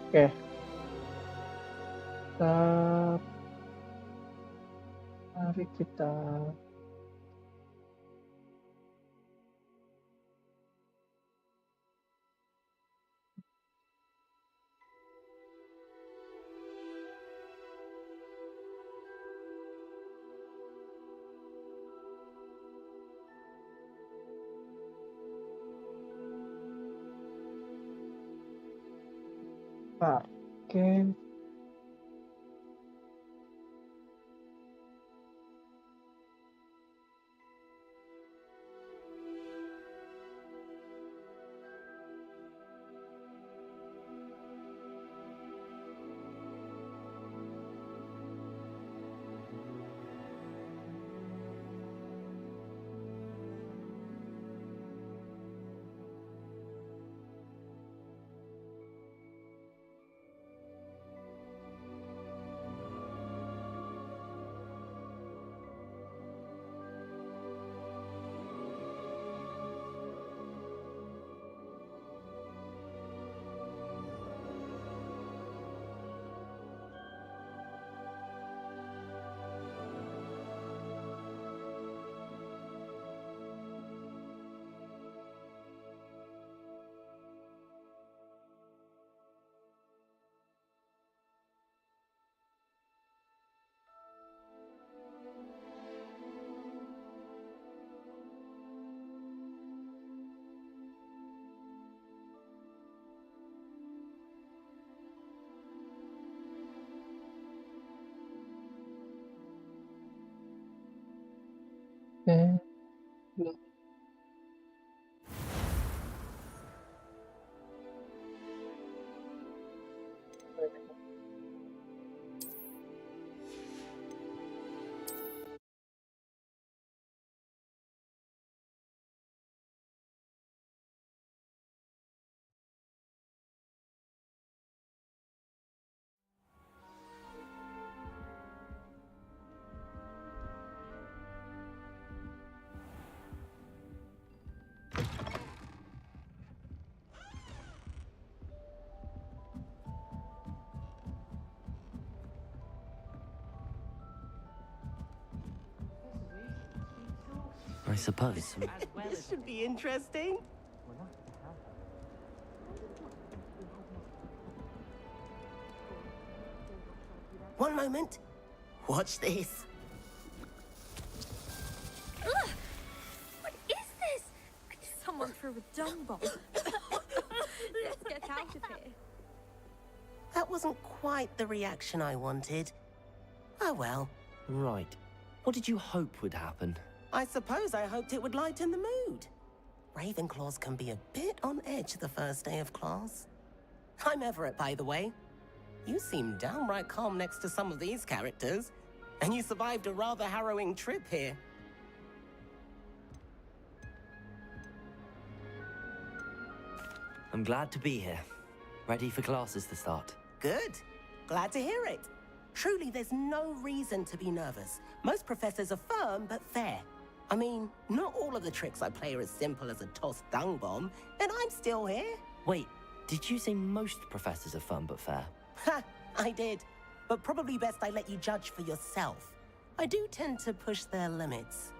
Oke, kita mari kita pakai I suppose. This should be interesting. One moment. Watch this. Ugh! What is this? Someone threw a dung bomb. Let's get out of here. That wasn't quite the reaction I wanted. Oh well. Right. What did you hope would happen? I suppose I hoped it would lighten the mood. Ravenclaws can be a bit on edge the first day of class. I'm Everett, by the way. You seem downright calm next to some of these characters, and you survived a rather harrowing trip here. I'm glad to be here. Ready for classes to start. Good. Glad to hear it. Truly, there's no reason to be nervous. Most professors are firm but fair. I mean, not all of the tricks I play are as simple as a tossed dung bomb, and I'm still here. Wait, did you say most professors are fun but fair? Ha! I did. But probably best I let you judge for yourself. I do tend to push their limits.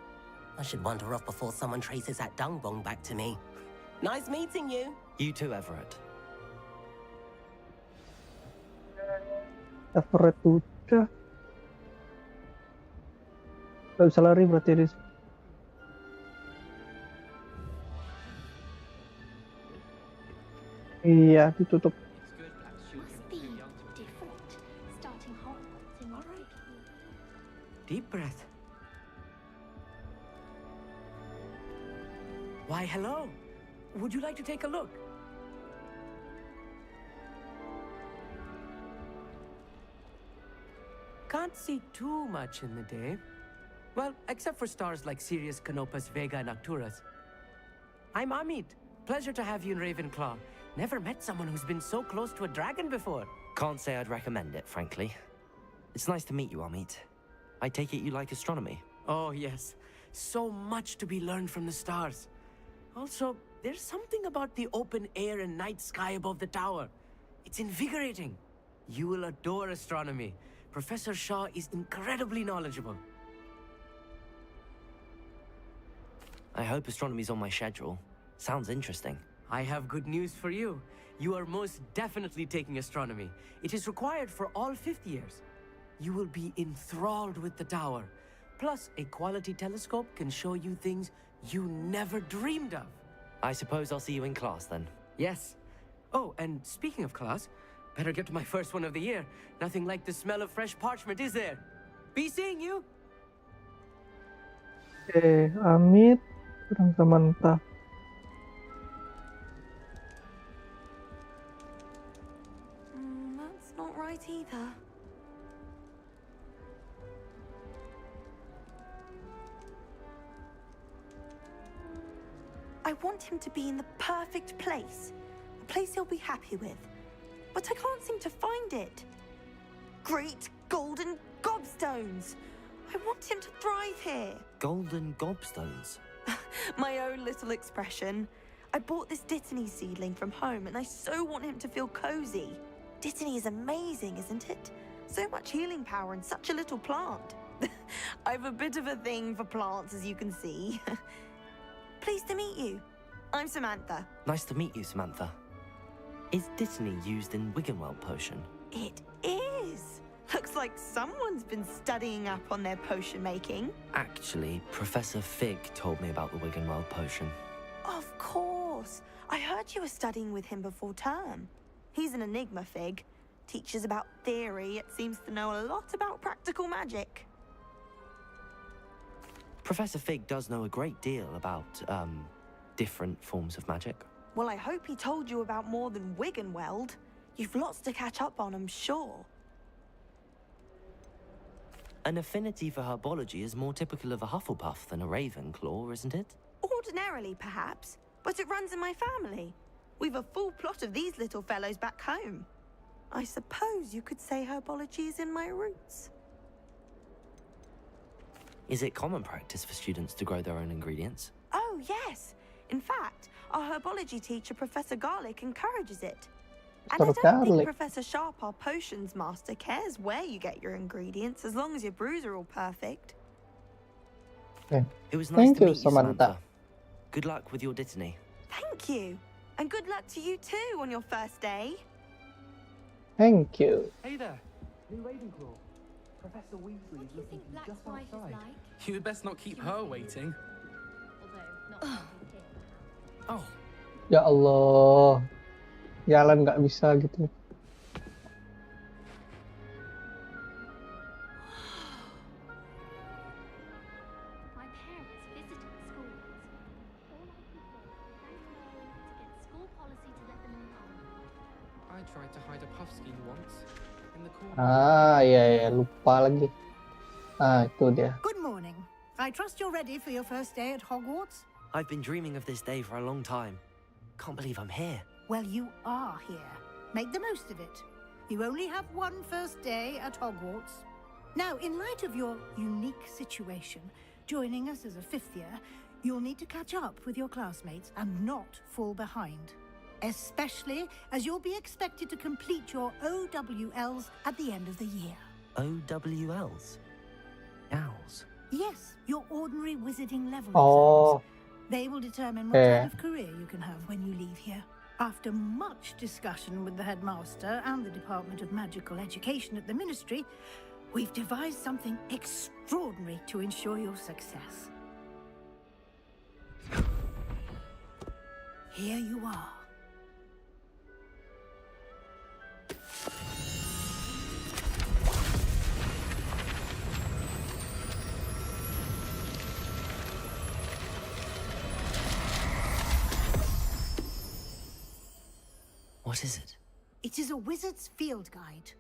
I should wander off before someone traces that dung bomb back to me. Nice meeting you. You too, Everett. Everett udah. Gak bisa lari berarti di Iya, ditutup. Must be different. Starting Hogwarts in Oregon. Deep breath. Why, hello. Would you like to take a look? Can't see too much in the day. Well, except for stars like Sirius, Canopus, Vega, and Arcturus. I'm Amit. Pleasure to have you in Ravenclaw. Never met someone who's been so close to a dragon before. Can't say I'd recommend it, frankly. It's nice to meet you, Amit. I take it you like astronomy? Oh, yes. So much to be learned from the stars. Also, there's something about the open air and night sky above the tower. It's invigorating. You will adore astronomy. Professor Shaw is incredibly knowledgeable. I hope astronomy's on my schedule. Sounds interesting. I have good news for you. You are most definitely taking astronomy. It is required for all fifth years. You will be enthralled with the tower. Plus, a quality telescope can show you things you never dreamed of. I suppose I'll see you in class then. Yes. Oh, and speaking of class, better get to my first one of the year. Nothing like the smell of fresh parchment, is there? Be seeing you. Oke, Amit, kurang Samantha. That's not right either. I want him to be in the perfect place. A place he'll be happy with. But I can't seem to find it. Great golden gobstones! I want him to thrive here. Golden gobstones. My own little expression. I bought this Dittany seedling from home and I so want him to feel cozy. Dittany is amazing, isn't it? So much healing power in such a little plant. I've a bit of a thing for plants, as you can see. Pleased to meet you. I'm Samantha. Nice to meet you, Samantha. Is Dittany used in Wiggenweld potion? It is. Looks like someone's been studying up on their potion making. Actually, Professor Fig told me about the Wiggenweld potion. Of course. I heard you were studying with him before term. He's an enigma, Fig. Teaches about theory, yet seems to know a lot about practical magic. Professor Fig does know a great deal about, different forms of magic. Well, I hope he told you about more than Wiggenweld. You've lots to catch up on, I'm sure. An affinity for herbology is more typical of a Hufflepuff than a Ravenclaw, isn't it? Ordinarily, perhaps, but it runs in my family. We've a full plot of these little fellows back home. I suppose you could say herbology is in my roots. Is it common practice for students to grow their own ingredients? Oh, yes. In fact, our herbology teacher, Professor Garlick, encourages it. And I Dr. don't think Garlick. Professor Sharp, our potions master, cares where you get your ingredients, as long as your brews are all perfect. It was nice Thank to you, meet you, Samantha. Samantha. Good luck with your Dittany. Thank you. And good luck to you too on your first day. Thank you. Hey there, new Ravenclaw. Professor Weasley What is do you looking think for you Black's just wife is outside. like? You'd best not keep her waiting. Although, not here. Oh, Ya Allah. Jalan nggak bisa gitu. My parents visited schools. All I could do was thank them to get school policy to let them on. I tried to hide a puff ski once in the corner. Ah, ya lupa lagi. Ah, itu dia. Good morning. I trust you're ready for your first day at Hogwarts? I've been dreaming of this day for a long time. Can't believe I'm here. Well, you are here. Make the most of it. You only have one first day at Hogwarts. Now, in light of your unique situation, joining us as a fifth year, you'll need to catch up with your classmates and not fall behind. Especially as you'll be expected to complete your OWLs at the end of the year. OWLs? Owls. Yes, your ordinary wizarding level Oh. exams. They will determine what Yeah. kind of career you can have when you leave here. After much discussion with the headmaster and the Department of Magical Education at the Ministry, we've devised something extraordinary to ensure your success. Here you are. What is it? It is a wizard's field guide.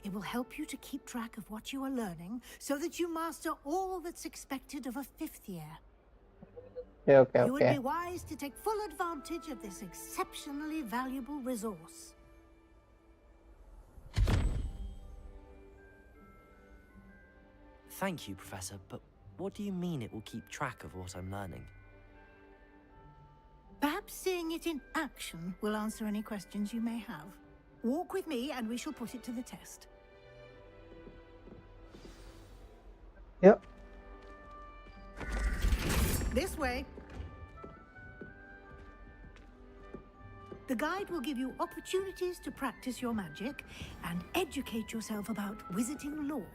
It will help you to keep track of what you are learning so that you master all that's expected of a fifth year. Oke, You would oke. be wise to take full advantage of this exceptionally valuable resource. Thank you, Professor, but what do you mean it will keep track of what I'm learning? Perhaps seeing it in action will answer any questions you may have. Walk with me and we shall put it to the test. Yuk. This way. The guide will give you opportunities to practice your magic and educate yourself about wizarding lore.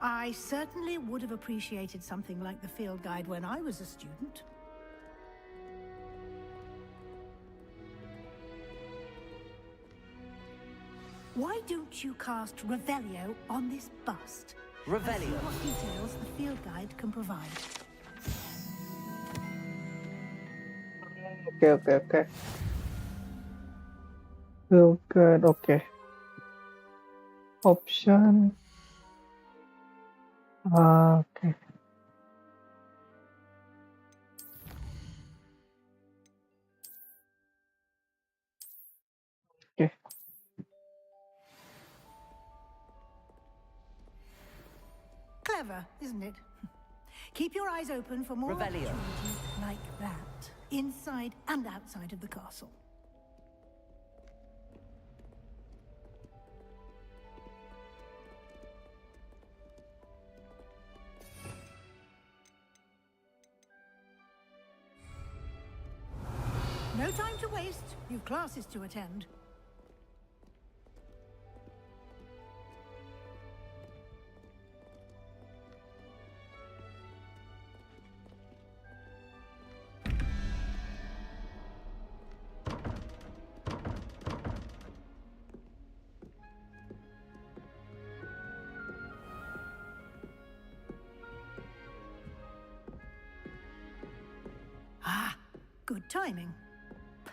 I certainly would have appreciated something like the field guide when I was a student. Why don't you cast Revelio on this bust? And see Revelio. what details the field guide can provide. Oke. Good, oke. Option. Oke. Oke. Clever, isn't it? Keep your eyes open for more Revelio. opportunities like that, inside and outside of the castle. No time to waste. You've classes to attend. Ah, good timing.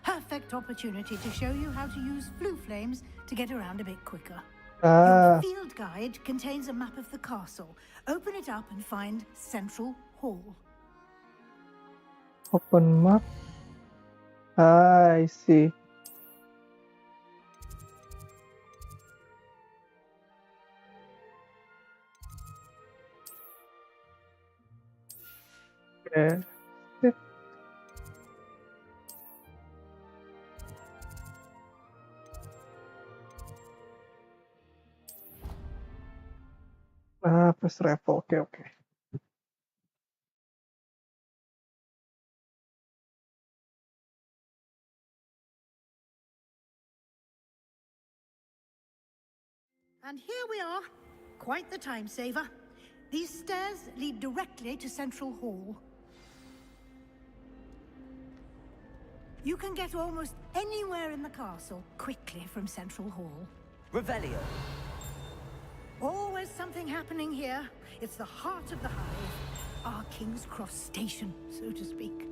Perfect opportunity to show you how to use flue flames to get around a bit quicker. Your field guide contains a map of the castle. Open it up and find Central Hall. Open map. I see. Oke. Sip. Press travel. Oke. And here we are. Quite the time saver. These stairs lead directly to Central Hall. You can get almost anywhere in the castle quickly from Central Hall. Revelio. Always something happening here. It's the heart of the hive. Our King's Cross station, so to speak.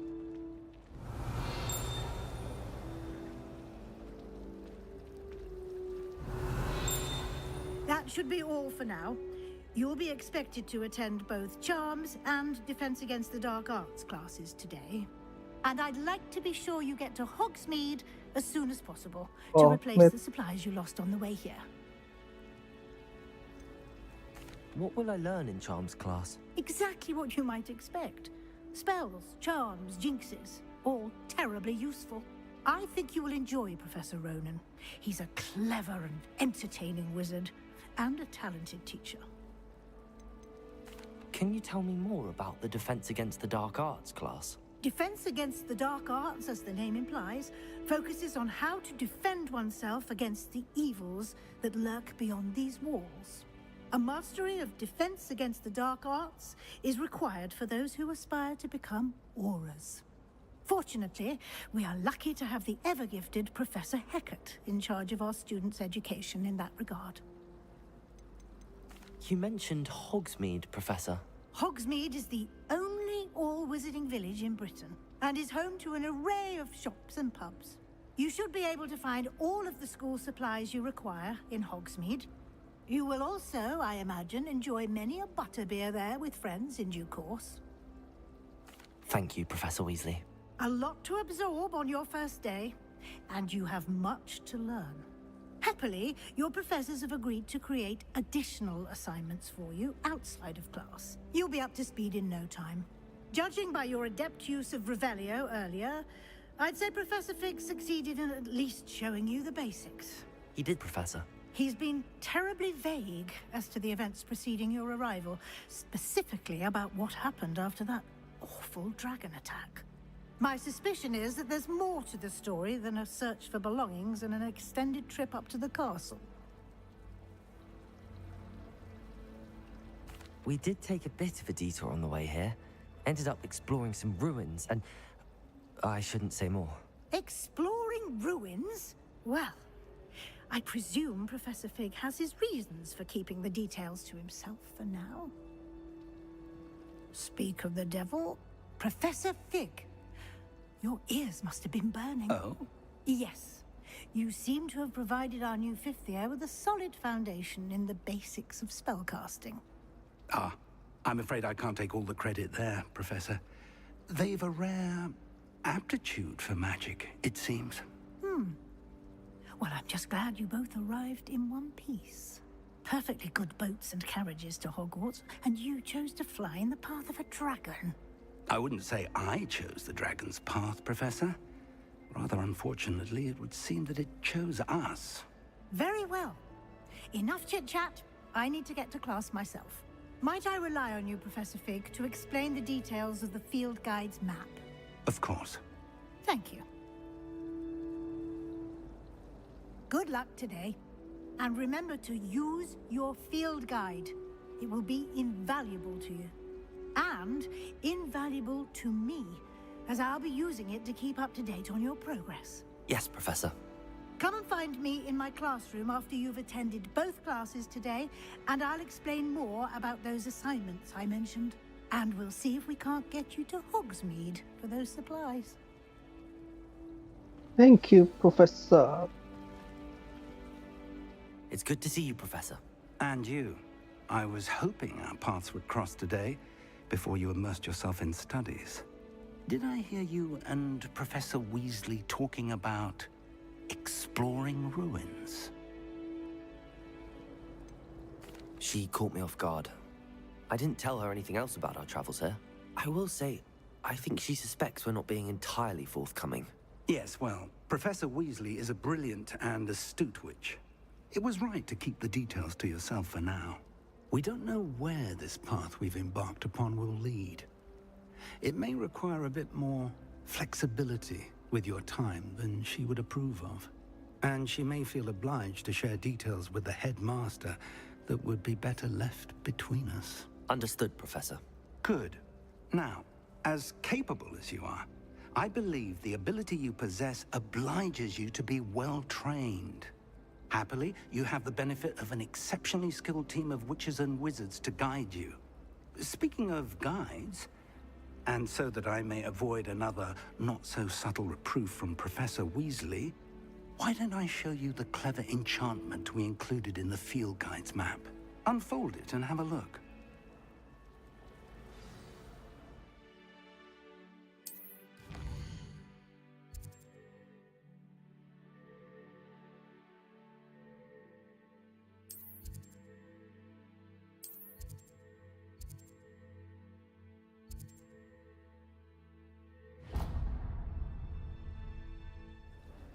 That should be all for now. You'll be expected to attend both Charms and Defense Against the Dark Arts classes today. And I'd like to be sure you get to Hogsmeade as soon as possible to replace Hogsmeade. the supplies you lost on the way here. What will I learn in Charms class? Exactly what you might expect. Spells, charms, jinxes, all terribly useful. I think you will enjoy Professor Ronan. He's a clever and entertaining wizard, and a talented teacher. Can you tell me more about the Defense Against the Dark Arts class? Defense Against the Dark Arts, as the name implies, focuses on how to defend oneself against the evils that lurk beyond these walls. A mastery of Defense Against the Dark Arts is required for those who aspire to become auras. Fortunately, we are lucky to have the ever-gifted Professor Hecat in charge of our students' education in that regard. You mentioned Hogsmeade, Professor. Hogsmeade is the only all-wizarding village in Britain, and is home to an array of shops and pubs. You should be able to find all of the school supplies you require in Hogsmeade. You will also, I imagine, enjoy many a butterbeer there with friends in due course. Thank you, Professor Weasley. A lot to absorb on your first day, and you have much to learn. Happily, your professors have agreed to create additional assignments for you outside of class. You'll be up to speed in no time. Judging by your adept use of Revelio earlier, I'd say Professor Fig succeeded in at least showing you the basics. He did, Professor. He's been terribly vague as to the events preceding your arrival, specifically about what happened after that awful dragon attack. My suspicion is that there's more to the story than a search for belongings and an extended trip up to the castle. We did take a bit of a detour on the way here. Ended up exploring some ruins and... I shouldn't say more. Exploring ruins? Well, I presume Professor Fig has his reasons for keeping the details to himself for now. Speak of the devil, Professor Fig. Your ears must have been burning. Oh? Yes. You seem to have provided our new fifth year with a solid foundation in the basics of spellcasting. Ah, I'm afraid I can't take all the credit there, Professor. They've a rare aptitude for magic, it seems. Well, I'm just glad you both arrived in one piece. Perfectly good boats and carriages to Hogwarts, and you chose to fly in the path of a dragon. I wouldn't say I chose the dragon's path, Professor. Rather unfortunately, it would seem that it chose us. Very well. Enough chit-chat. I need to get to class myself. Might I rely on you, Professor Fig, to explain the details of the field guide's map? Of course. Thank you. Good luck today. And remember to use your field guide. It will be invaluable to you. And invaluable to me, as I'll be using it to keep up to date on your progress. Yes, Professor. Come and find me in my classroom after you've attended both classes today, and I'll explain more about those assignments I mentioned. And we'll see if we can't get you to Hogsmeade for those supplies. Thank you, Professor. It's good to see you, Professor. And you. I was hoping our paths would cross today, before you immersed yourself in studies. Did I hear you and Professor Weasley talking about exploring ruins? She caught me off guard. I didn't tell her anything else about our travels here. I will say, I think she suspects we're not being entirely forthcoming. Yes, well, Professor Weasley is a brilliant and astute witch. It was right to keep the details to yourself for now. We don't know where this path we've embarked upon will lead. It may require a bit more flexibility with your time than she would approve of. And she may feel obliged to share details with the headmaster that would be better left between us. Understood, Professor. Good. Now, as capable as you are, I believe the ability you possess obliges you to be well-trained. Happily, you have the benefit of an exceptionally skilled team of witches and wizards to guide you. Speaking of guides, and so that I may avoid another not-so-subtle reproof from Professor Weasley, why don't I show you the clever enchantment we included in the field guide's map? Unfold it and have a look.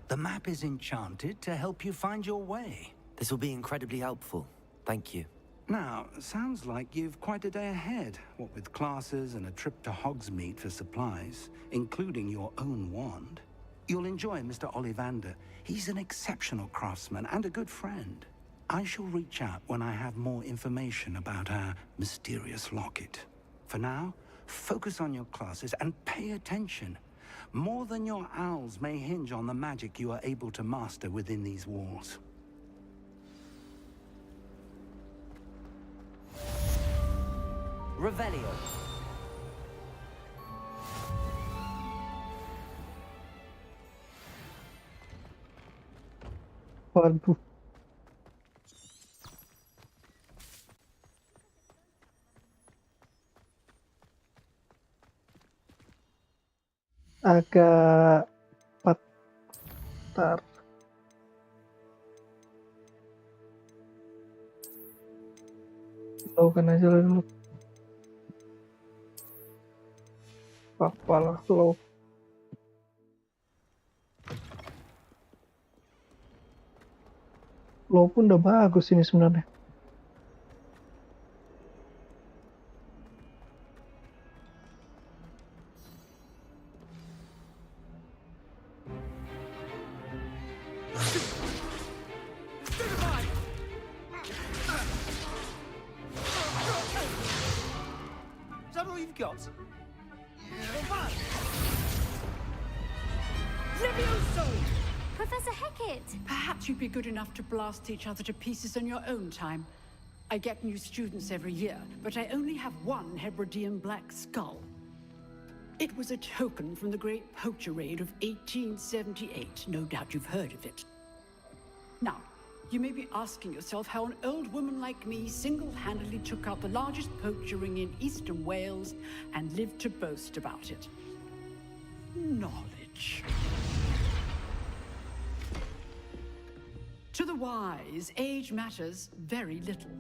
The map is enchanted to help you find your way. This will be incredibly helpful. Thank you. Now, sounds like you've quite a day ahead, what with classes and a trip to Hogsmeade for supplies, including your own wand. You'll enjoy Mr. Ollivander. He's an exceptional craftsman and a good friend. I shall reach out when I have more information about our mysterious locket. For now, focus on your classes and pay attention. More than your owls may hinge on the magic you are able to master within these walls. Revelio. Waduh. Agak patar. Lakukan aja dulu. Apalah lo. Lo pun udah bagus ini sebenarnya. Is that all you've got? Levioso! Professor Hecat! Perhaps you'd be good enough to blast each other to pieces in your own time. I get new students every year, but I only have one Hebridean black skull. It was a token from the Great Poacher Raid of 1878. No doubt you've heard of it. Now, you may be asking yourself how an old woman like me single-handedly took out the largest poacher ring in eastern Wales and lived to boast about it. Knowledge. To the wise, age matters very little.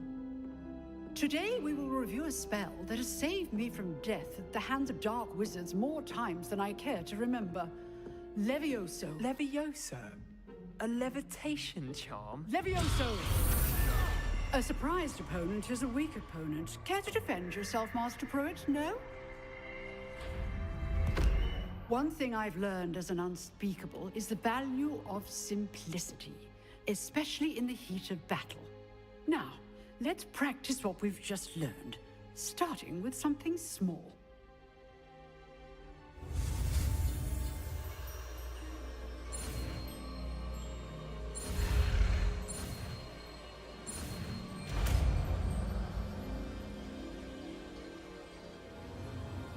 Today, we will review a spell that has saved me from death at the hands of dark wizards more times than I care to remember. Levioso. Levioso? A levitation charm? Levioso! A surprised opponent is a weak opponent. Care to defend yourself, Master Pruitt? No? One thing I've learned as an unspeakable is the value of simplicity, especially in the heat of battle. Now, let's practice what we've just learned, starting with something small.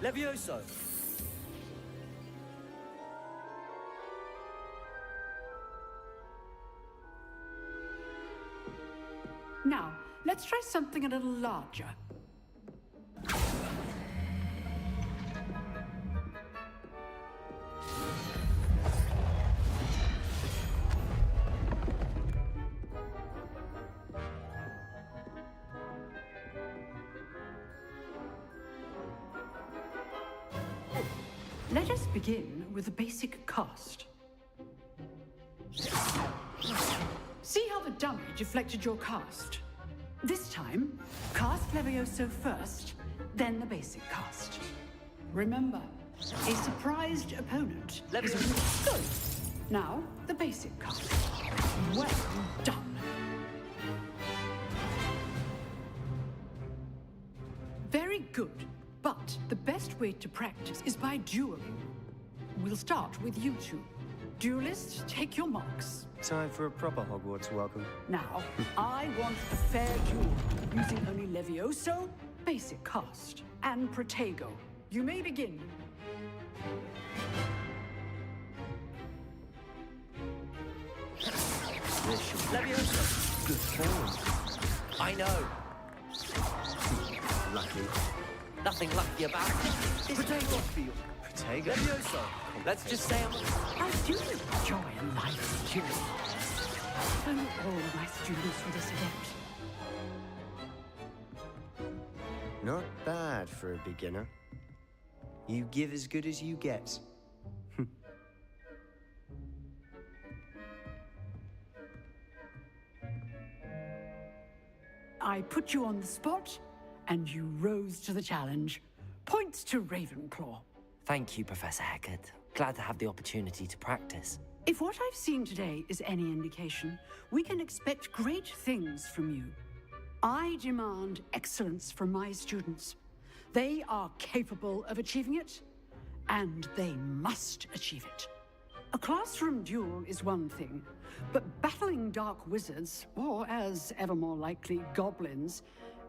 Levioso! Now, let's try something a little larger. Let us begin with the basic cast. See how the dummy deflected your cast? This time, cast Levioso first, then the basic cast. Remember, a surprised opponent is a good. Now, the basic cast. Well done. Very good, but the best way to practice is by dueling. We'll start with you two. Duelists, take your marks. Time for a proper Hogwarts welcome. Now, I want a fair duel, using only Levioso, basic cast, and Protego. You may begin. Levioso! Good form. I know. Lucky. Nothing lucky about it. Protego! Protego? Levioso! Let's just say I do enjoy a live duel. I know all of my students for this event. Not bad for a beginner. You give as good as you get. I put you on the spot, and you rose to the challenge. Points to Ravenclaw. Thank you, Professor Hecat. Glad to have the opportunity to practice. If what I've seen today is any indication, we can expect great things from you. I demand excellence from my students. They are capable of achieving it, and they must achieve it. A classroom duel is one thing, but battling dark wizards, or as ever more likely, goblins,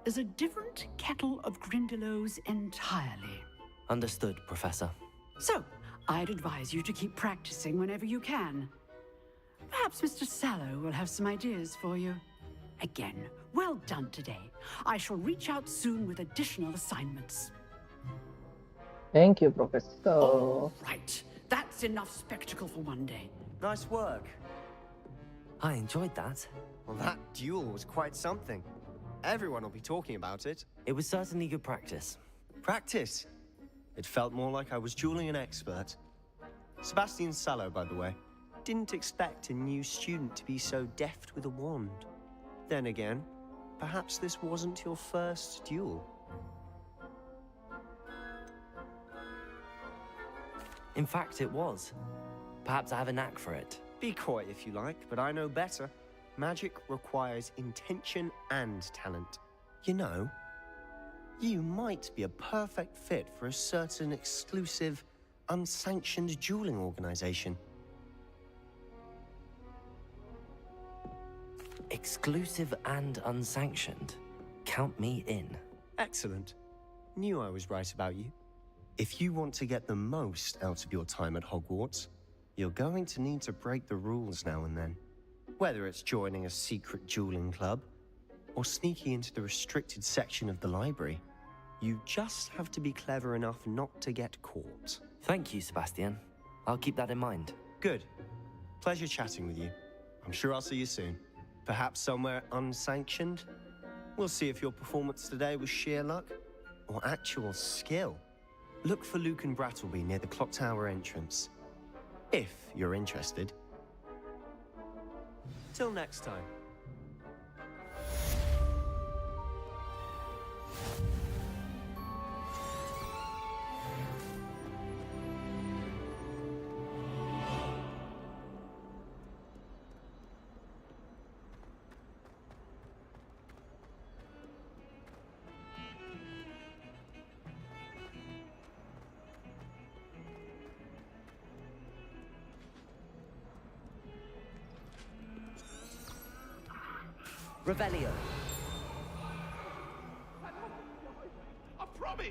is a different kettle of Grindylows entirely. Understood, Professor. So, I'd advise you to keep practicing whenever you can. Perhaps Mr. Sallow will have some ideas for you. Again, well done today. I shall reach out soon with additional assignments. Thank you, Professor. All right, that's enough spectacle for one day. Nice work. I enjoyed that. Well, that duel was quite something. Everyone will be talking about it. It was certainly good practice. Practice? It felt more like I was dueling an expert. Sebastian Sallow, by the way. Didn't expect a new student to be so deft with a wand. Then again, perhaps this wasn't your first duel. In fact, it was. Perhaps I have a knack for it. Be coy if you like, but I know better. Magic requires intention and talent. You know, you might be a perfect fit for a certain exclusive, unsanctioned dueling organization. Exclusive and unsanctioned. Count me in. Excellent. Knew I was right about you. If you want to get the most out of your time at Hogwarts, you're going to need to break the rules now and then. Whether it's joining a secret dueling club, or sneaking into the restricted section of the library, you just have to be clever enough not to get caught. Thank you, Sebastian. I'll keep that in mind. Good. Pleasure chatting with you. I'm sure I'll see you soon. Perhaps somewhere unsanctioned? We'll see if your performance today was sheer luck or actual skill. Look for Luke and Brattleby near the clock tower entrance, if you're interested. Till next time. Revelio. I promise!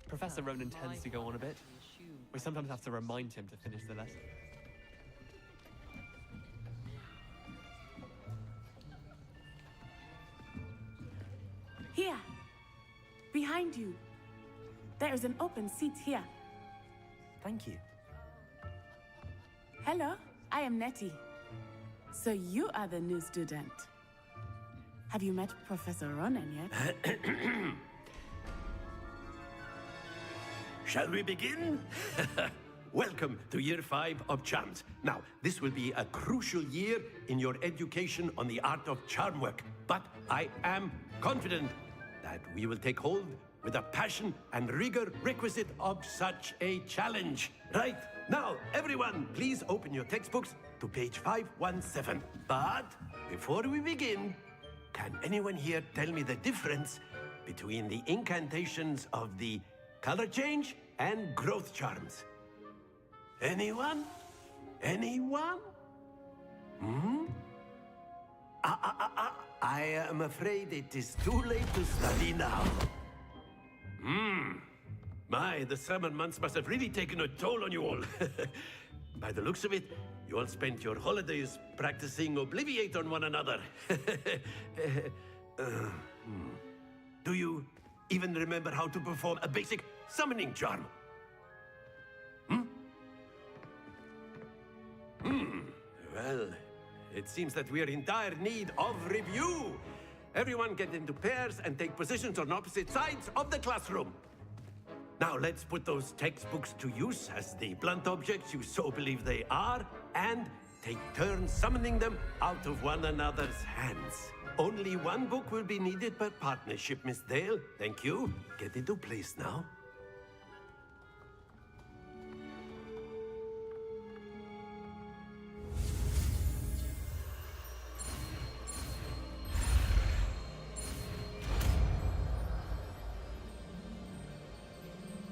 Professor Ronan tends to go on a bit. We sometimes have to remind him to finish the lesson. Here, behind you. There is an open seat here. Thank you. Hello, I am Nettie. So you are the new student. Have you met Professor Ronan yet? Shall we begin? Welcome to Year 5 of Charms. Now, this will be a crucial year in your education on the art of charm work, but I am confident that we will take hold with the passion and rigor requisite of such a challenge. Right, now, everyone, please open your textbooks to page 517. But before we begin, can anyone here tell me the difference between the incantations of the color change and growth charms? Anyone? Anyone? I am afraid it is too late to study now. My, the summer months must have really taken a toll on you all. By the looks of it, you all spent your holidays practicing Obliviate on one another. Do you even remember how to perform a basic summoning charm? Well, it seems that we are in dire need of review. Everyone get into pairs and take positions on opposite sides of the classroom. Now let's put those textbooks to use as the blunt objects you so believe they are, and take turns summoning them out of one another's hands. Only one book will be needed per partnership, Miss Dale. Thank you. Get into place now.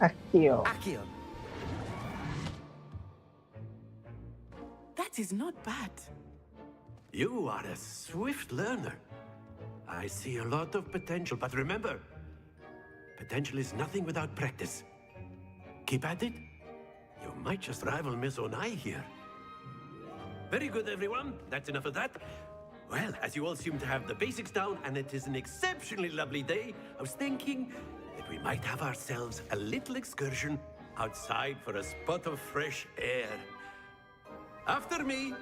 Accio. Accio. That is not bad. You are a swift learner. I see a lot of potential, but remember, potential is nothing without practice. Keep at it. You might just rival Miss Onai here. Very good, everyone. That's enough of that. Well, as you all seem to have the basics down, and it is an exceptionally lovely day, I was thinking that we might have ourselves a little excursion outside for a spot of fresh air. After me.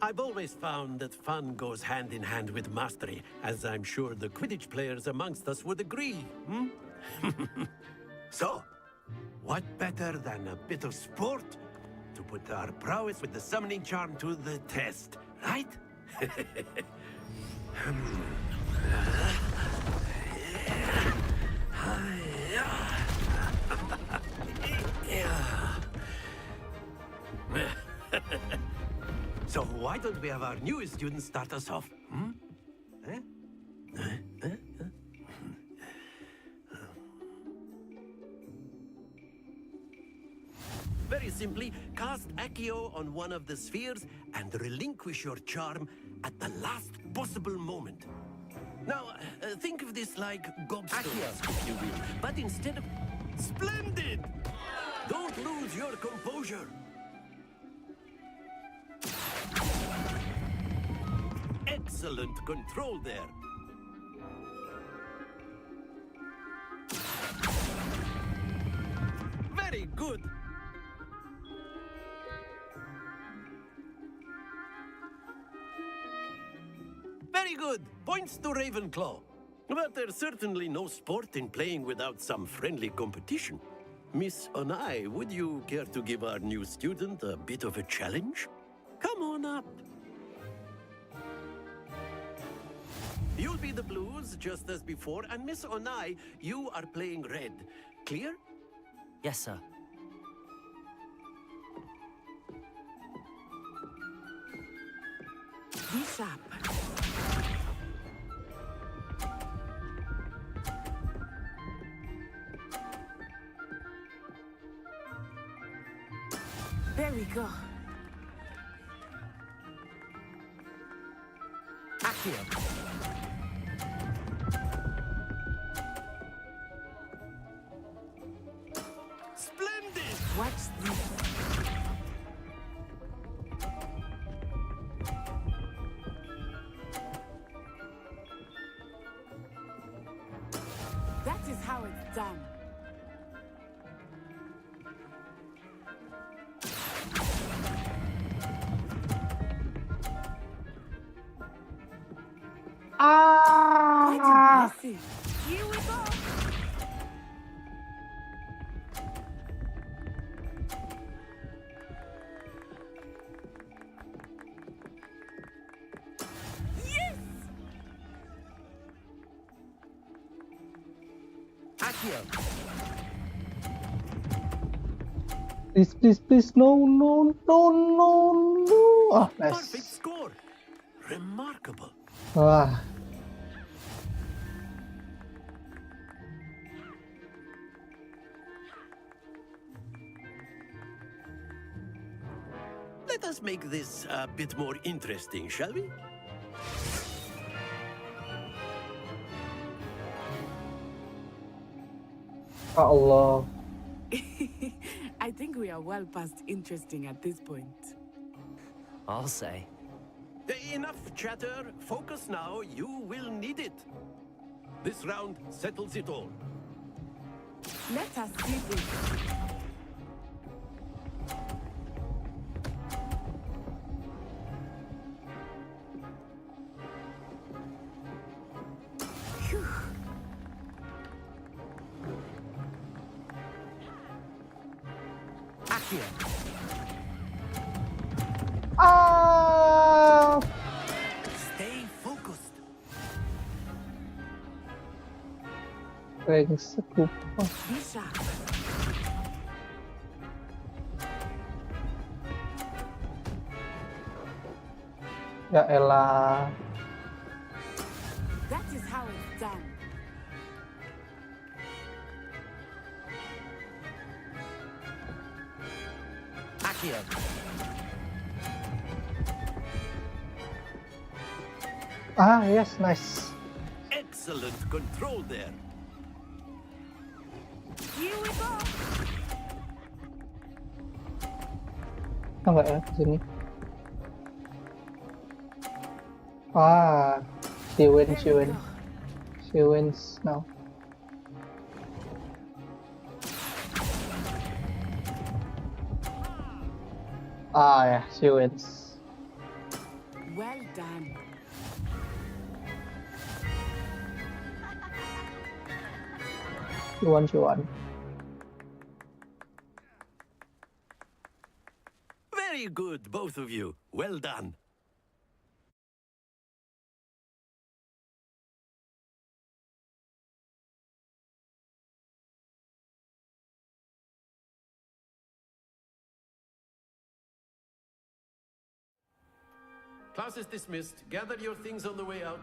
I've always found that fun goes hand in hand with mastery, as I'm sure the Quidditch players amongst us would agree. So, what better than a bit of sport to put our prowess with the summoning charm to the test, right? So why don't we have our newest student start us off? Very simply, cast Accio on one of the spheres and relinquish your charm at the last possible moment. Now, think of this like gobstones, if you will, but instead of... Splendid! Don't lose your composure. Excellent control there. Very good. Very good. Points to Ravenclaw. But there's certainly no sport in playing without some friendly competition. Miss Onai, would you care to give our new student a bit of a challenge? Come on up. You'll be the blues, just as before, and Miss Onai, you are playing red. Clear? Yes, sir. Be sharp. There we go. Accio. Splendid! Watch this. That is how it's done. Quite impressive. Here we go. Yes! Accio. Please, please, please. No, no, no, no, no. Ah, Perfect nice. score. Remarkable. Wah. Let us make this a bit more interesting, shall we? Ya Allah. I think we are well past interesting at this point. I'll say. Enough chatter. Focus now. You will need it. This round settles it all. Let us see this. Phew. Accio. Ah. Stay focused. Brengsek lupa. Bisa. Ya elah. That is how it's done. Accio. Ah, yes, nice. Excellent control there. Here we go. Enggak ya ke sini? Ah, she wins now. Ah, yeah, she wins. Well done. She won. Very good, both of you. Well done. Class is dismissed. Gather your things on the way out.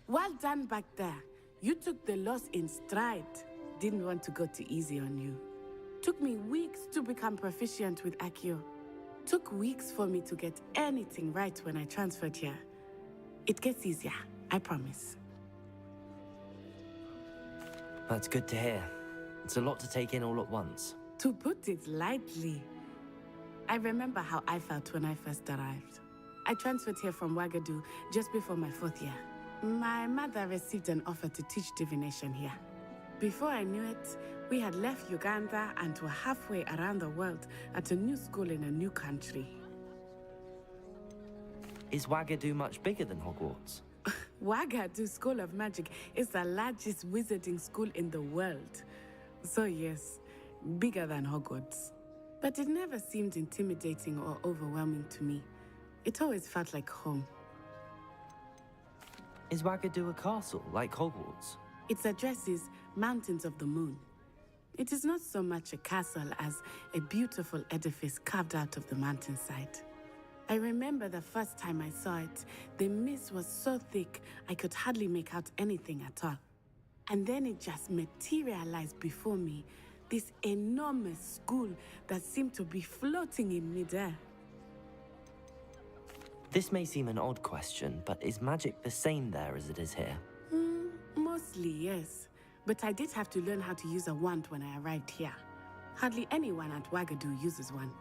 Well done back there. You took the loss in stride. Didn't want to go too easy on you. Took me weeks to become proficient with Accio. Took weeks for me to get anything right when I transferred here. It gets easier, I promise. That's good to hear. It's a lot to take in all at once. To put it lightly, I remember how I felt when I first arrived. I transferred here from Wagadu just before my 4th year. My mother received an offer to teach divination here. Before I knew it, we had left Uganda and were halfway around the world at a new school in a new country. Is Wagadu much bigger than Hogwarts? Wagadu School of Magic is the largest wizarding school in the world. So yes, bigger than Hogwarts. But it never seemed intimidating or overwhelming to me. It always felt like home. Is Wagadu a castle, like Hogwarts? Its address is Mountains of the Moon. It is not so much a castle as a beautiful edifice carved out of the mountainside. I remember the first time I saw it, the mist was so thick I could hardly make out anything at all. And then it just materialized before me, this enormous school that seemed to be floating in midair. This may seem an odd question, but is magic the same there as it is here? Mostly, yes. But I did have to learn how to use a wand when I arrived here. Hardly anyone at Wagadu uses one.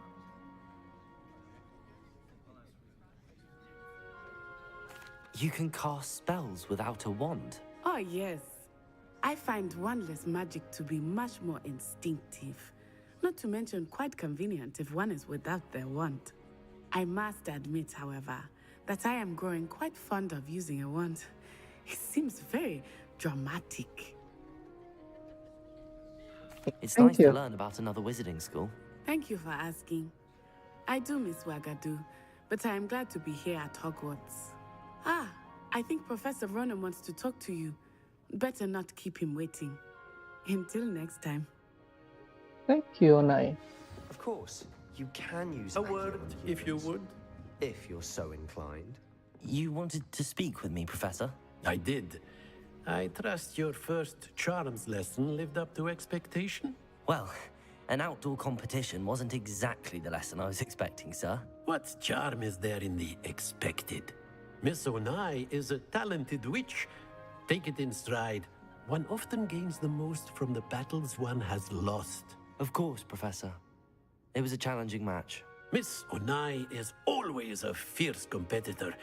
You can cast spells without a wand? Oh, yes. I find wandless magic to be much more instinctive. Not to mention quite convenient if one is without their wand. I must admit, however, that I am growing quite fond of using a wand. It seems very dramatic. It's nice to learn about another wizarding school. Thank you for asking. I do miss Wagadu, but I am glad to be here at Hogwarts. Ah, I think Professor Ronan wants to talk to you. Better not keep him waiting. Until next time. Thank you, Nai. Of course, you can use a word, if you would. If you're so inclined. You wanted to speak with me, Professor? I did. I trust your first charms lesson lived up to expectation? Well, an outdoor competition wasn't exactly the lesson I was expecting, sir. What charm is there in the expected? Miss Onai is a talented witch. Take it in stride. One often gains the most from the battles one has lost. Of course, Professor. It was a challenging match. Miss Onai is always a fierce competitor,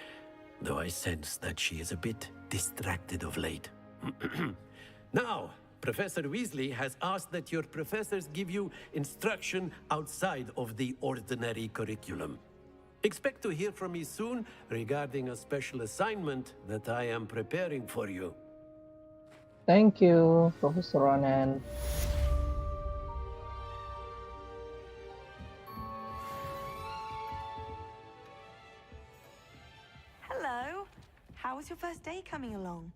though I sense that she is a bit distracted of late. Now, Professor Weasley has asked that your professors give you instruction outside of the ordinary curriculum. Expect to hear from me soon regarding a special assignment that I am preparing for you. Thank you, Professor Ronan. Hello. How was how's your first day coming along?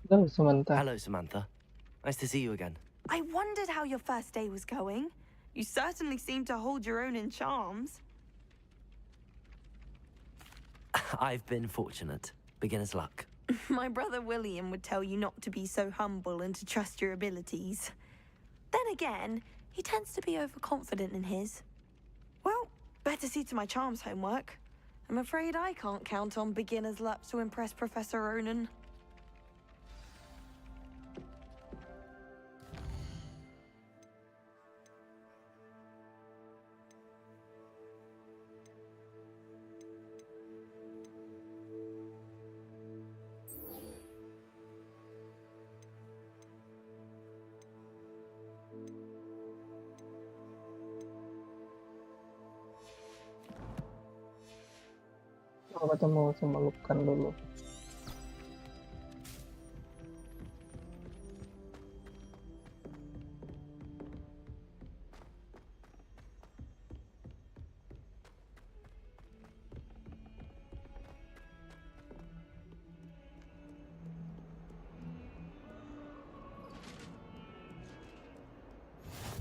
Hello, Samantha. Hello, Samantha. Nice to see you again. I wondered how your first day was going. You certainly seem to hold your own in charms. I've been fortunate. Beginner's luck. My brother William would tell you not to be so humble and to trust your abilities. Then again, he tends to be overconfident in his. Well, better see to my charms homework. I'm afraid I can't count on beginner's luck to impress Professor Ronan. Mau ketemu sama Lukan dulu.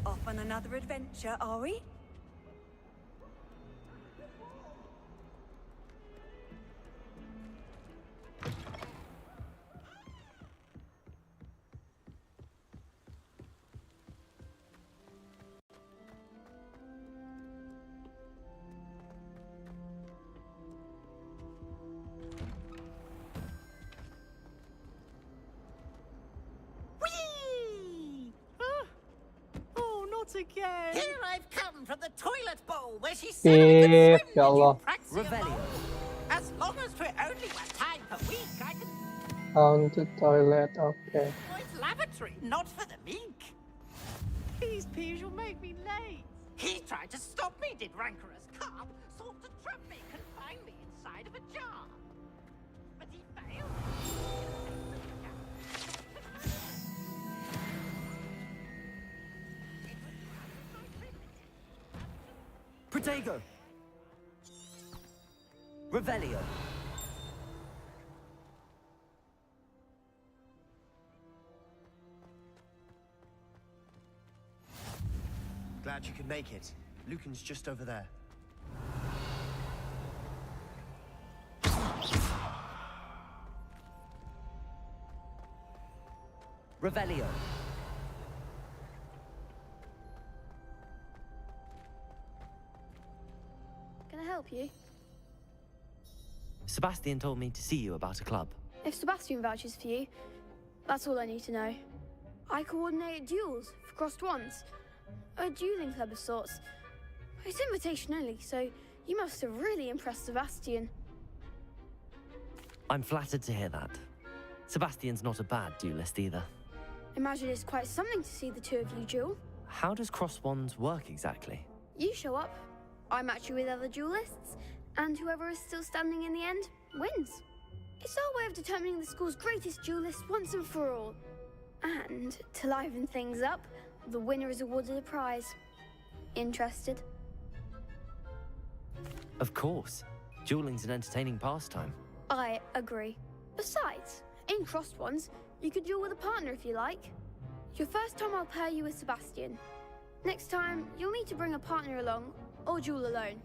Off on another adventure, are we? Again. Here I've come from the toilet bowl where she said I could swim in Revelio. As long as we're only one time per week, I can On the toilet, okay. go into lavatory, not for the meek. Please, Piers, you'll make me late. He tried to stop me, did rancorous carp, sought to trap me, confine me inside of a jar. But he failed. Protego. Revelio. Glad you could make it. Lucan's just over there. Revelio. Can I help you? Sebastian told me to see you about a club. If Sebastian vouches for you, that's all I need to know. I coordinate duels for crossed ones. A dueling club of sorts. It's invitation only, so you must have really impressed Sebastian. I'm flattered to hear that. Sebastian's not a bad duelist either. Imagine it's quite something to see the two of you duel. How does cross wands work exactly? You show up, I match you with other duelists, and whoever is still standing in the end wins. It's our way of determining the school's greatest duelist once and for all. And to liven things up, the winner is awarded a prize. Interested? Of course. Dueling's an entertaining pastime. I agree. Besides, in crossed ones, you could duel with a partner if you like. Your first time I'll pair you with Sebastian. Next time, you'll need to bring a partner along, or duel alone.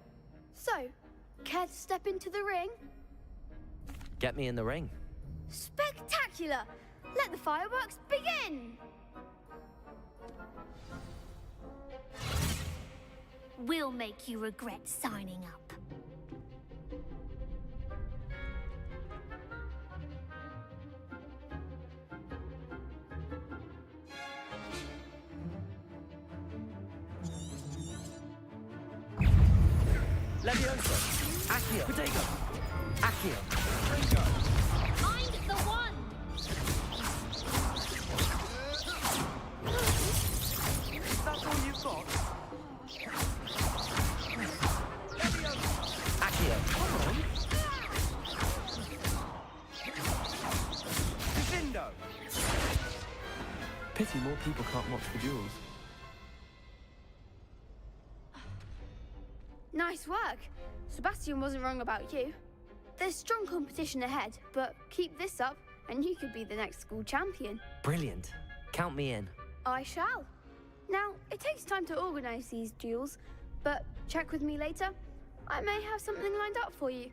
So, care to step into the ring? Get me in the ring. Spectacular! Let the fireworks begin! We'll make you regret signing up. Levioso. Accio. Protego. Accio. Find the one! That's all you've got? Accio. Come on. Defendo. Pity more people can't watch the duels. Nice work. Sebastian wasn't wrong about you. There's strong competition ahead, but keep this up and you could be the next school champion. Brilliant. Count me in. I shall. Now, it takes time to organise these duels, but check with me later. I may have something lined up for you.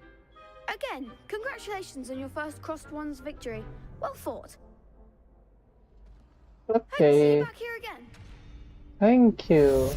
Again, congratulations on your first Crossed Wands victory. Well fought. Hope to see you Okay, back here again. thank you.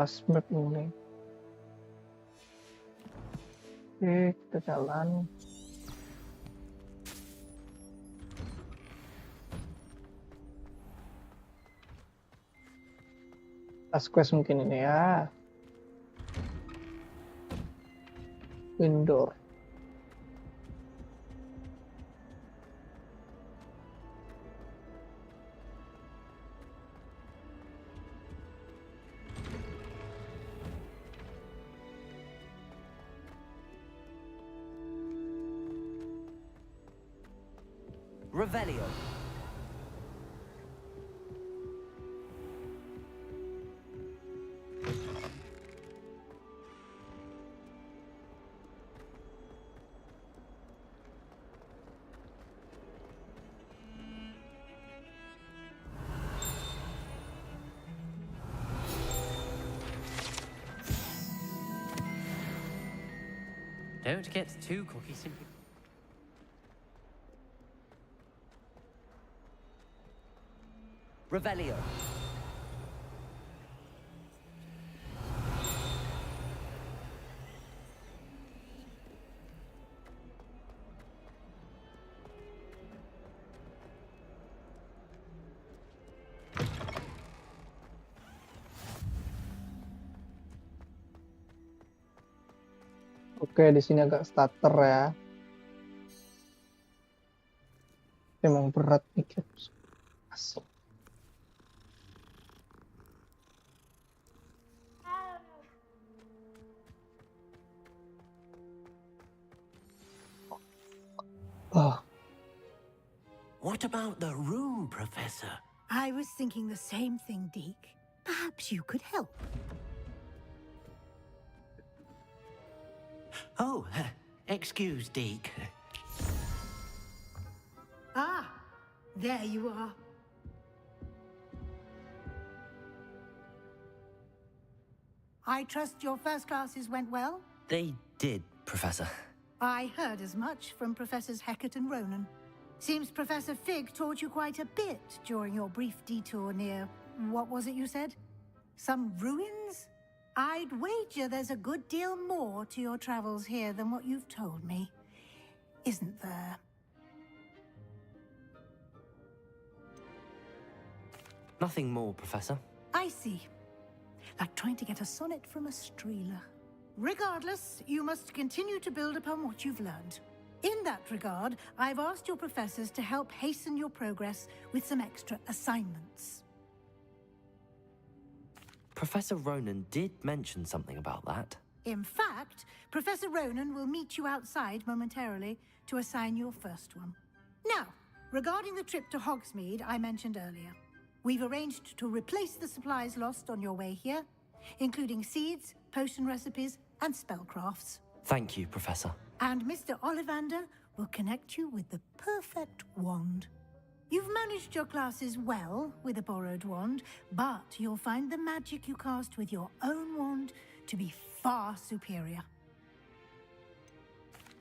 Last map ini. Oke, kita jalan. Last quest mungkin ini ya. Indoor. Revelio. Don't get too cocky simply. Revelio. Oke, di sini agak starter ya. Emang berat nih, asik. Oh. What about the room, Professor? I was thinking the same thing, Deke. Perhaps you could help. Oh, excuse, Deke. Ah, there you are. I trust your first classes went well? They did, Professor. I heard as much from Professors Hecat and Ronan. Seems Professor Fig taught you quite a bit during your brief detour near... what was it you said? Some ruins? I'd wager there's a good deal more to your travels here than what you've told me. Isn't there? Nothing more, Professor. I see. Like trying to get a sonnet from a streeler. Regardless, you must continue to build upon what you've learned. In that regard, I've asked your professors to help hasten your progress with some extra assignments. Professor Ronan did mention something about that. In fact, Professor Ronan will meet you outside momentarily to assign your first one. Now, regarding the trip to Hogsmeade I mentioned earlier, we've arranged to replace the supplies lost on your way here, including seeds, potion recipes, and spellcrafts. Thank you, Professor. And Mr. Ollivander will connect you with the perfect wand. You've managed your classes well with a borrowed wand, but you'll find the magic you cast with your own wand to be far superior.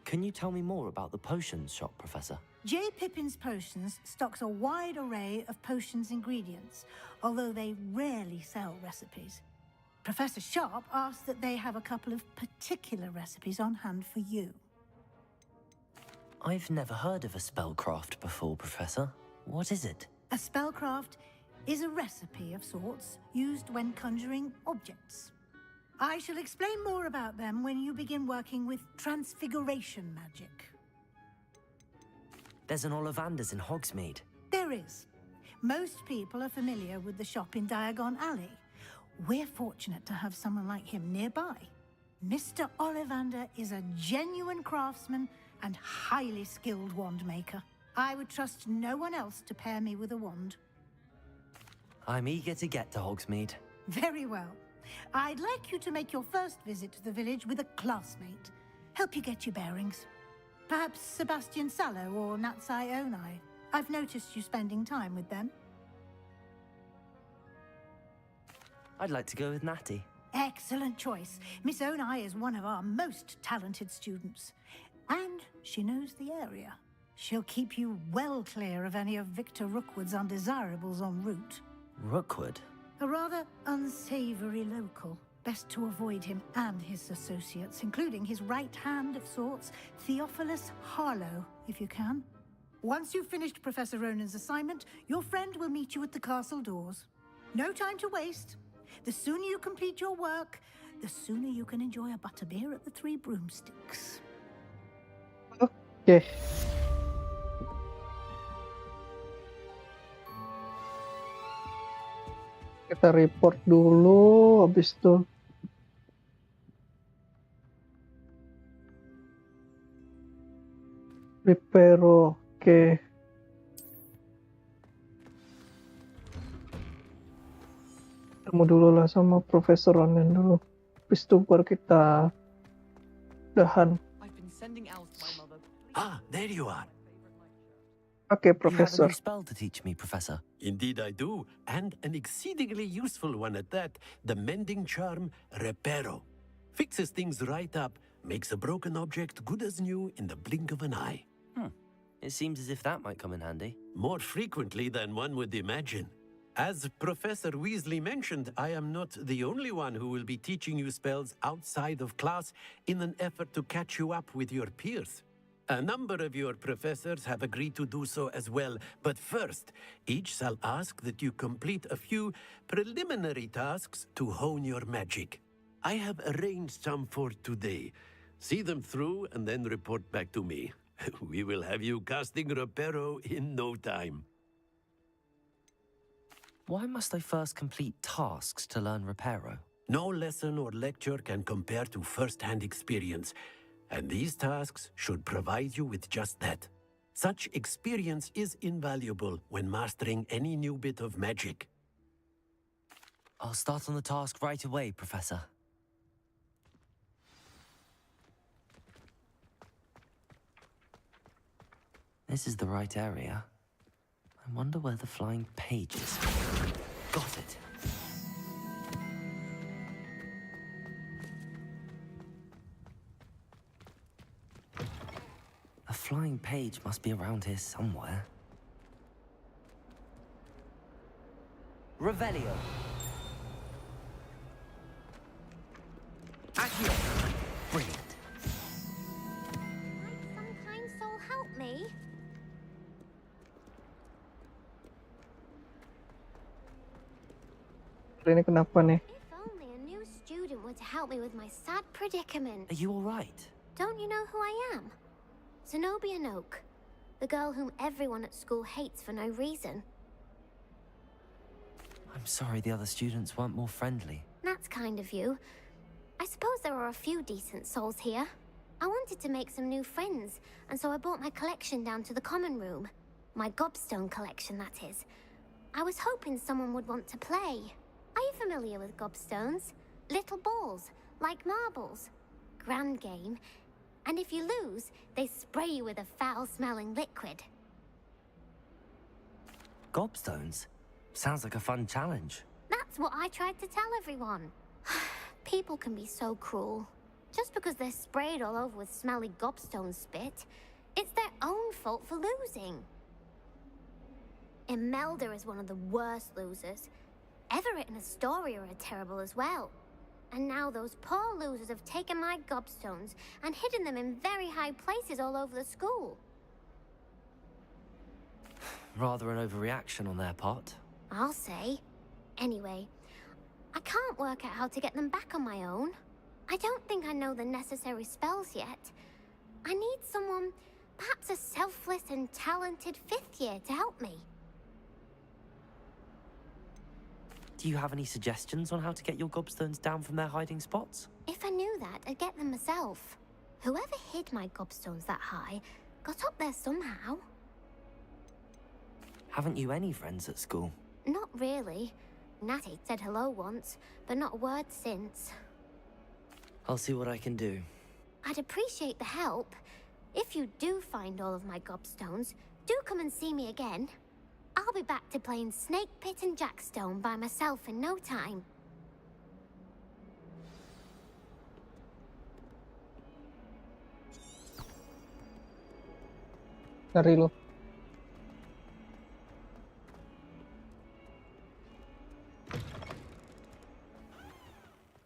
Can you tell me more about the potions shop, Professor? J. Pippin's Potions stocks a wide array of potions ingredients, although they rarely sell recipes. Professor Sharp asked that they have a couple of particular recipes on hand for you. I've never heard of a spellcraft before, Professor. What is it? A spellcraft is a recipe of sorts used when conjuring objects. I shall explain more about them when you begin working with transfiguration magic. There's an Ollivander's in Hogsmeade. There is. Most people are familiar with the shop in Diagon Alley. We're fortunate to have someone like him nearby. Mr. Ollivander is a genuine craftsman and highly skilled wand maker. I would trust no one else to pair me with a wand. I'm eager to get to Hogsmeade. Very well. I'd like you to make your first visit to the village with a classmate. Help you get your bearings. Perhaps Sebastian Sallow or Natsai Onai. I've noticed you spending time with them. I'd like to go with Natty. Excellent choice. Miss Onai is one of our most talented students. And she knows the area. She'll keep you well clear of any of Victor Rookwood's undesirables en route. Rookwood? A rather unsavory local. Best to avoid him and his associates, including his right hand of sorts, Theophilus Harlow, if you can. Once you've finished Professor Ronan's assignment, your friend will meet you at the castle doors. No time to waste. The sooner you complete your work, the sooner you can enjoy a butterbeer at the Three Broomsticks. Oke. Kita report dulu, habis itu Reparo. Oke. Ketemu dulu lah sama Profesor Ronan dulu. Habis itu baru kita dahan. Ah, there you are. Oke, You have a Profesor. new spell to teach me, Professor. Indeed I do, and an exceedingly useful one at that. The mending charm, Reparo. Fixes things right up, makes a broken object good as new in the blink of an eye. It seems as if that might come in handy. More frequently than one would imagine. As Professor Weasley mentioned, I am not the only one who will be teaching you spells outside of class in an effort to catch you up with your peers. A number of your professors have agreed to do so as well, but first, each shall ask that you complete a few preliminary tasks to hone your magic. I have arranged some for today. See them through and then report back to me. We will have you casting Reparo in no time. Why must I first complete tasks to learn Reparo? No lesson or lecture can compare to first-hand experience, and these tasks should provide you with just that. Such experience is invaluable when mastering any new bit of magic. I'll start on the task right away, Professor. This is the right area. I wonder where the flying page is. Got it. A flying page must be around here somewhere. Revelio. Accio. Brilliant. Might some kind soul help me? Ini kenapa nih? If only a new student were to help me with my sad predicament. Are you all right? Don't you know who I am? Zenobia Noak, the girl whom everyone at school hates for no reason. I'm sorry the other students weren't more friendly. That's kind of you. I suppose there are a few decent souls here. I wanted to make some new friends, and so I brought my collection down to the common room. My gobstone collection, that is. I was hoping someone would want to play. Are you familiar with gobstones? Little balls, like marbles. Grand game. And if you lose, they spray you with a foul-smelling liquid. Gobstones? Sounds like a fun challenge. That's what I tried to tell everyone. People can be so cruel. Just because they're sprayed all over with smelly gobstone spit, it's their own fault for losing. Imelda is one of the worst losers. Everett and Astoria are terrible as well. And now those poor losers have taken my gobstones and hidden them in very high places all over the school. Rather an overreaction on their part. I'll say. Anyway, I can't work out how to get them back on my own. I don't think I know the necessary spells yet. I need someone, perhaps a selfless and talented 5th year to help me. Do you have any suggestions on how to get your gobstones down from their hiding spots? If I knew that, I'd get them myself. Whoever hid my gobstones that high got up there somehow. Haven't you any friends at school? Not really. Natty said hello once, but not a word since. I'll see what I can do. I'd appreciate the help. If you do find all of my gobstones, do come and see me again. I'll be back to playing Snake Pit and Jackstone by myself in no time. Cari lo.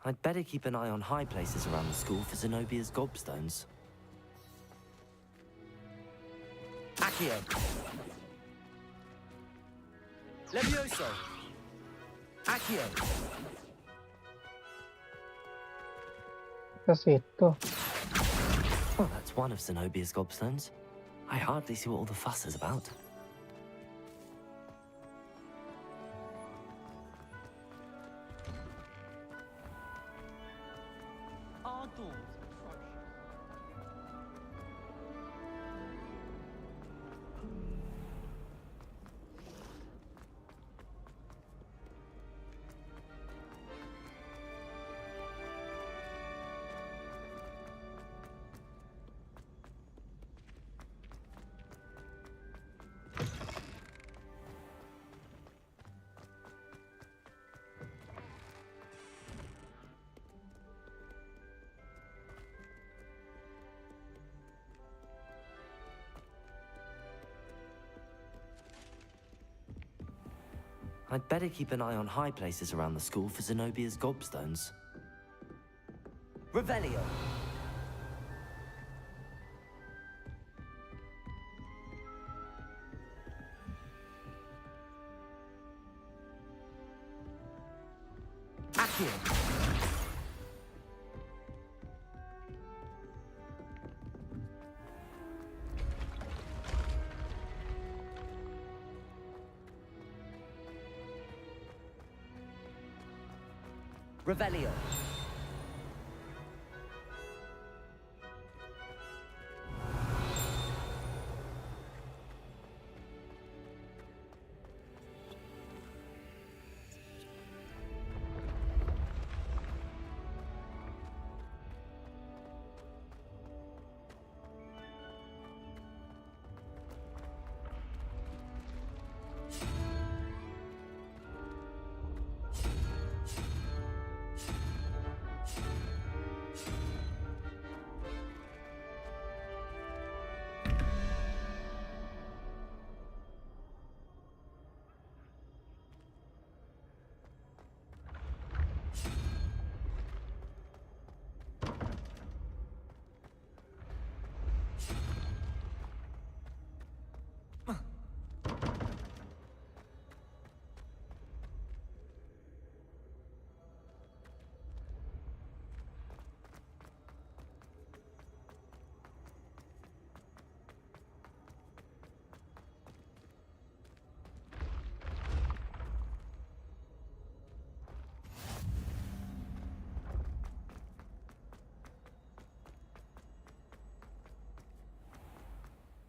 I'd better keep an eye on high places around the school for Zenobia's gobstones. Accio! Levioso! Accio! Kasih itu. Oh, that's one of Zenobia's gobstones. I hardly see what all the fuss is about. Our doors atrocious. I'd better keep an eye on high places around the school for Zenobia's gobstones. Revelio! Accio! Revelio.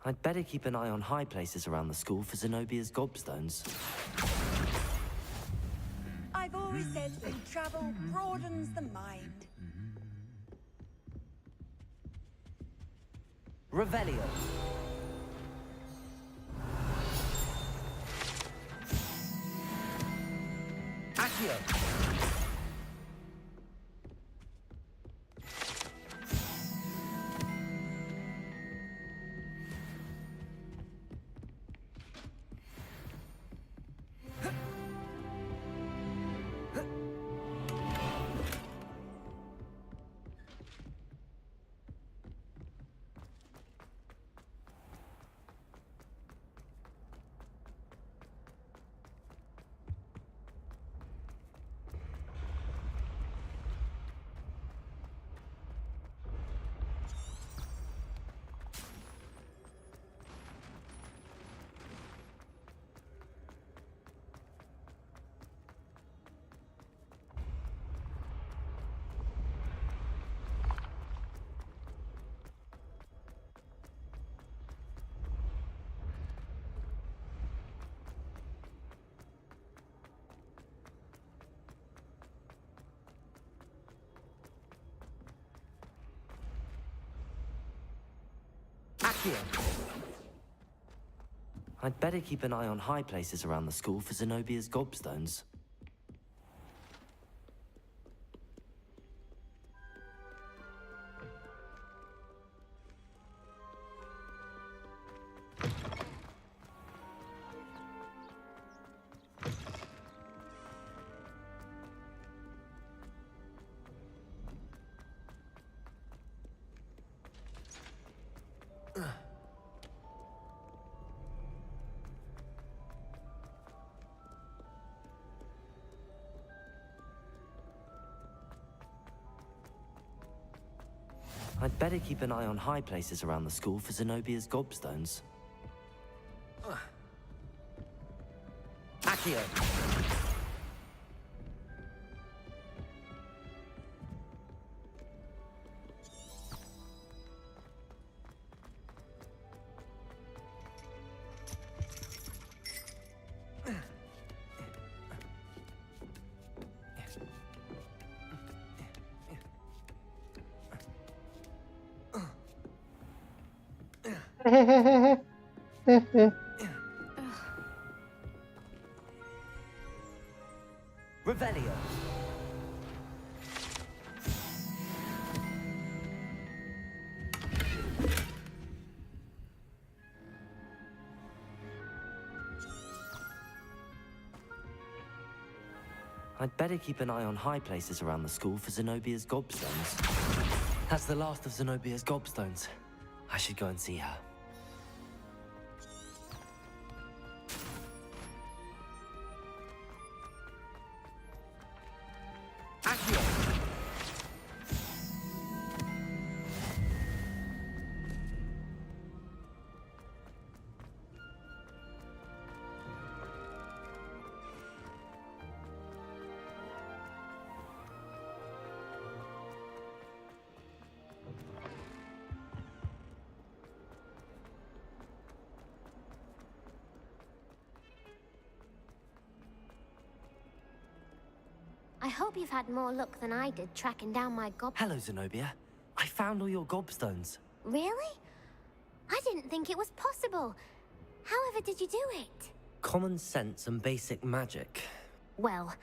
I'd better keep an eye on high places around the school for Zenobia's gobstones. I've always said that travel broadens the mind. Revelio. Accio. I'd better keep an eye on high places around the school for Zenobia's gobstones. I'd better keep an eye on high places around the school for Zenobia's gobstones. Accio! Revelio. I'd better keep an eye on high places around the school for Zenobia's gobstones. That's the last of Zenobia's gobstones. I should go and see her. I hope you've had more luck than I did tracking down my Hello, Zenobia. I found all your gobstones. Really? I didn't think it was possible. However did you do it? Common sense and basic magic. Well,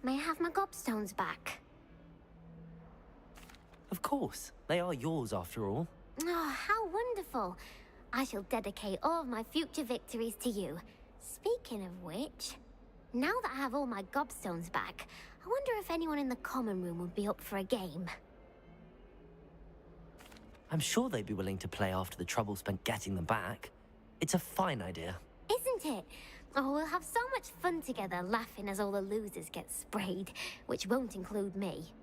may I have my gobstones back? Of course. They are yours after all. Oh, how wonderful. I shall dedicate all of my future victories to you. Speaking of which, now that I have all my gobstones back, I wonder if anyone in the common room would be up for a game. I'm sure they'd be willing to play after the trouble spent getting them back. It's a fine idea. Isn't it? Oh, we'll have so much fun together laughing as all the losers get sprayed, which won't include me.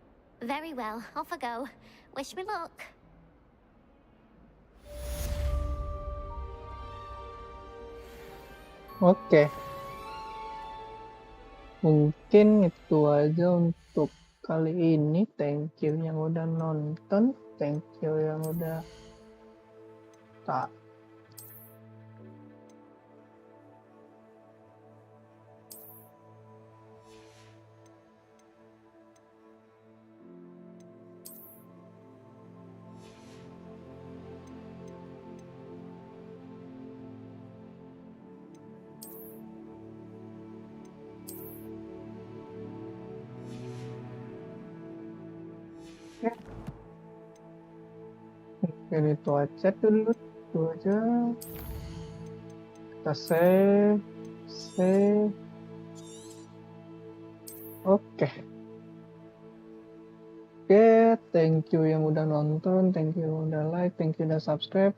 Very well, off I go. Wish me luck. Oke. Mungkin itu aja untuk kali ini. Thank you yang udah nonton. Thank you yang udah tak. Mungkin itu aja dulu, itu aja. Kita save. Oke, thank you yang udah nonton, thank you yang udah like, thank you udah subscribe.